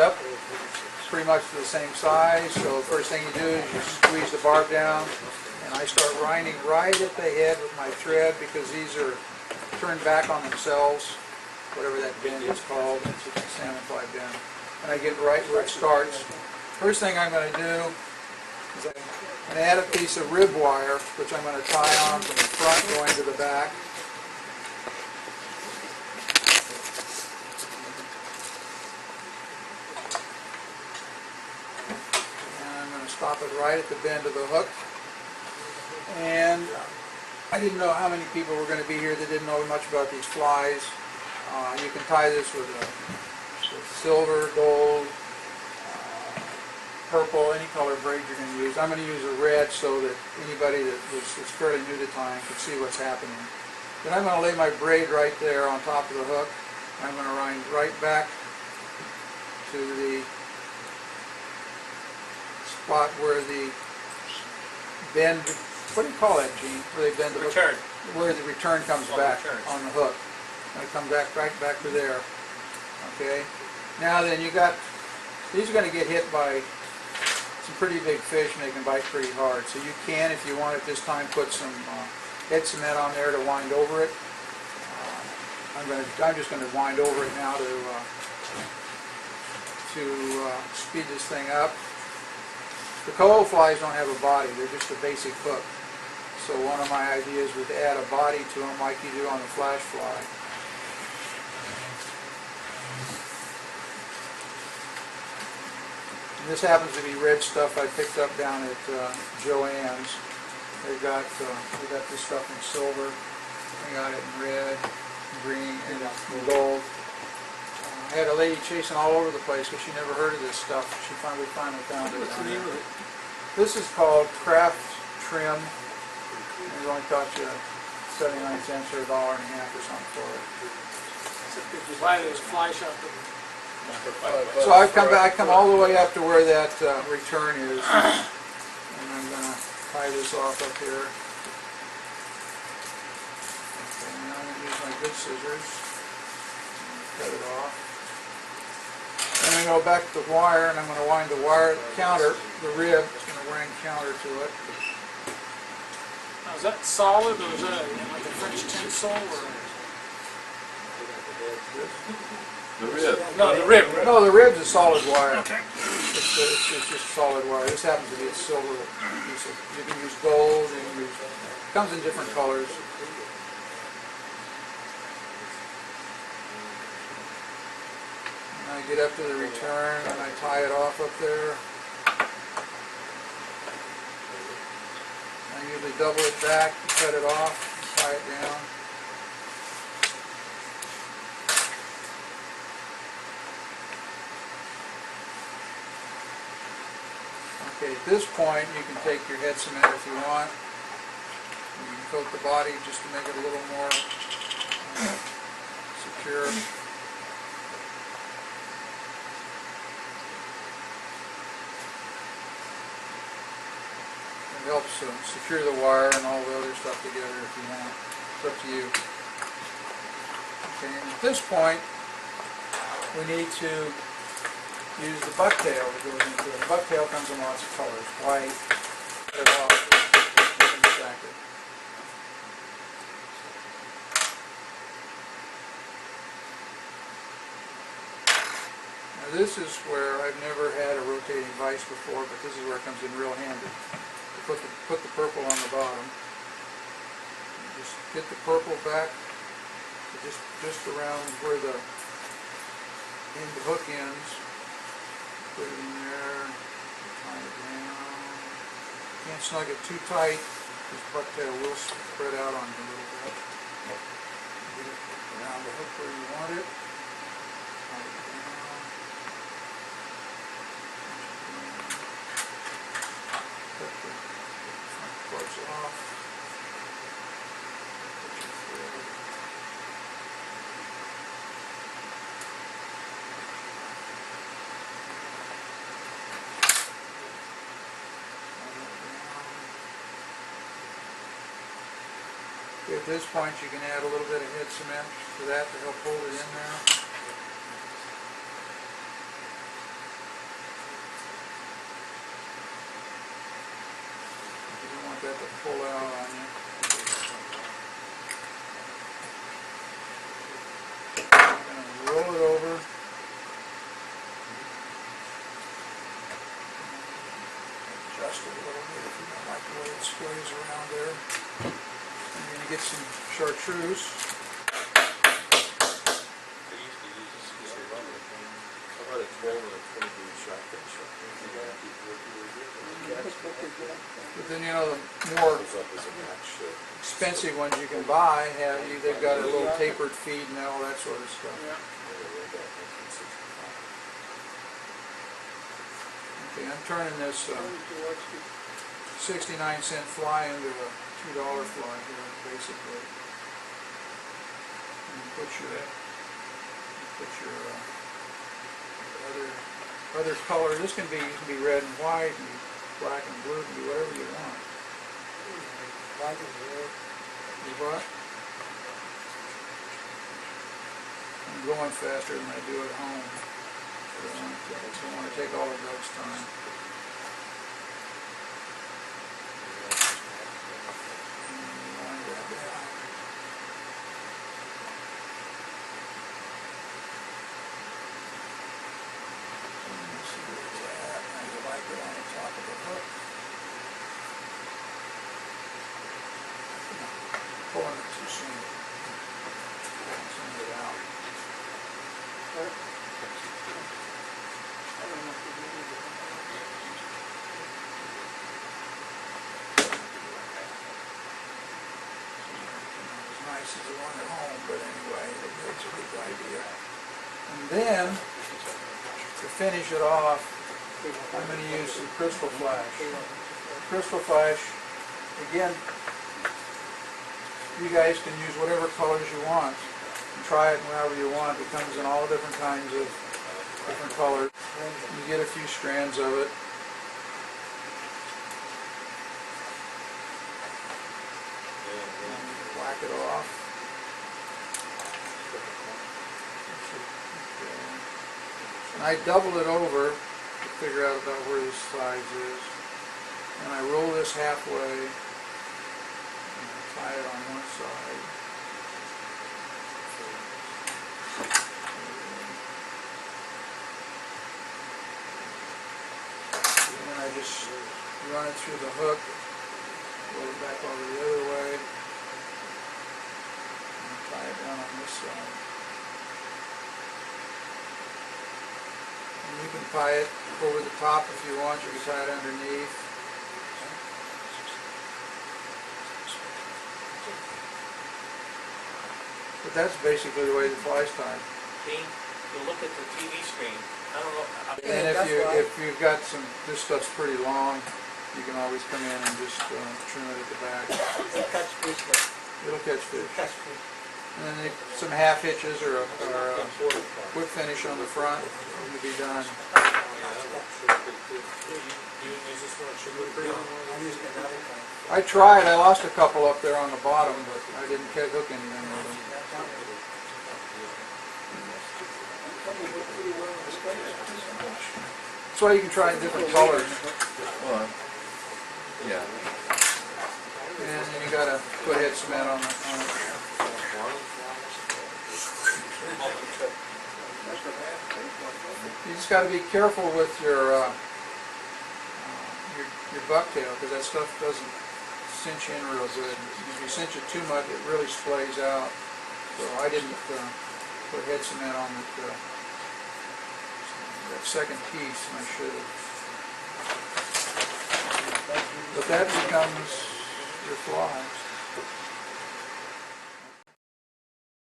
up. It's pretty much the same size, so the first thing you do is you squeeze the barb down, and I start winding right at the head with my thread because these are turned back on themselves, whatever that bend is called. It's a salmon fly bend. And I get right where it starts. First thing I'm going to do is I'm going to add a piece of rib wire, which I'm going to tie on from the front going to the back. Stop it right at the bend of the hook. And I didn't know how many people were going to be here that didn't know much about these flies. You can tie this with silver, gold, purple, any color braid you're going to use. I'm going to use a red so that anybody that's fairly new to tying can see what's happening. Then I'm going to lay my braid right there on top of the hook. I'm going to wind right back to the spot where the bend, what do you call that, Gene? Where they bend the return. Hook, where the return comes back on the hook. And it comes back right back to there. Okay. Now then, these are going to get hit by some pretty big fish, and they can bite pretty hard. So you can, if you want at this time, put some head cement on there to wind over it. I'm just going to wind over it now to speed this thing up. The Coho flies don't have a body, they're just a basic hook. So one of my ideas was to add a body to them like you do on the flash fly. And this happens to be red stuff I picked up down at Joann's. They got this stuff in silver, they got it in red, green, and gold. I had a lady chasing all over the place because she never heard of this stuff. She finally found it. What's the name of it? This is called Craft Trim. It only cost you 79 cents or $1.50 or something for it. Why there's a fly shop? So I come all the way up to where that return is, and I'm going to tie this off up here. Okay, now I'm going to use my good scissors. Cut it off. And I'm going to go back to the wire, and I'm going to wind the wire counter, the rib, it's going to wind counter to it. Now, is that solid, or is that like a French tinsel? Or? The rib. No, the rib. No, the rib's a solid wire. Okay. It's just solid wire. This happens to be a silver piece of, you can use gold, you can use, it comes in different colors. I get up to the return and I tie it off up there. I usually double it back, cut it off, and tie it down. Okay, at this point you can take your head cement if you want. You can coat the body just to make it a little more secure. It helps secure the wire and all the other stuff together if you want. It's up to you. Okay, and at this point, we need to use the bucktail that goes into it. The bucktail comes in lots of colors. White, cut it off, exactly. Now this is where I've never had a rotating vise before, but this is where it comes in real handy. Put the purple on the bottom. Just get the purple back to just around where the hook ends. Put it in there. Tie it down. Can't snug it too tight. This bucktail will spread out on you a little bit. Get it around the hook where you want it. Tie it down. Cut the front parts off. Put your thread. Okay, at this point you can add a little bit of head cement to that to help hold it in there. pull out on you. I'm going to roll it over. Adjust it a little bit if you don't like the way it sways around there. And you're going to get some chartreuse. They used to use this piece of rubber. How about a 12 or a 20 gauge shotgun shot? But then, you know, the more Goes up as a match. expensive ones you can buy they've got a little tapered feed and all that sort of stuff. Yeah. Okay, I'm turning this 69-cent fly into a $2 fly here, basically. And put your other color. This can be red and white, and black and blue, can be whatever you want. Black and blue. You what? I'm going faster than I do at home. I don't want to take all of Doug's time. Wind that down. Let's see where it's at. I like it on the top of the hook. Pulling it too soon. Send it out. Nice as the one at home, but anyway, it's a good idea. And then, to finish it off, I'm going to use some crystal flash. Crystal flash, again, you guys can use whatever colors you want. And try it however you want. It comes in all different kinds of different colors. You get a few strands of it. Whack it off. And I double it over to figure out about where this size is. And I roll this halfway and tie it on one side. And then I just run it through the hook, roll it back over the other way. Tie it down on this side. And you can tie it over the top if you want. You can tie it underneath. But that's basically the way the fly's tied. See, you look at the TV screen, I don't know. And if you've got this stuff's pretty long, you can always come in and just trim it at the back. It cuts fish, but It'll catch fish. cuts fish. And then some half hitches or a quick finish on the front, and you'll be done. I tried. I lost a couple up there on the bottom, but I didn't hook anything with them. That's why you can try different colors. Well, yeah. And then you gotta put head cement on it. You just got to be careful with your bucktail, because that stuff doesn't cinch in real good. If you cinch it too much, it really splays out. So I didn't put head cement on that second piece, and I should have. But that becomes your fly.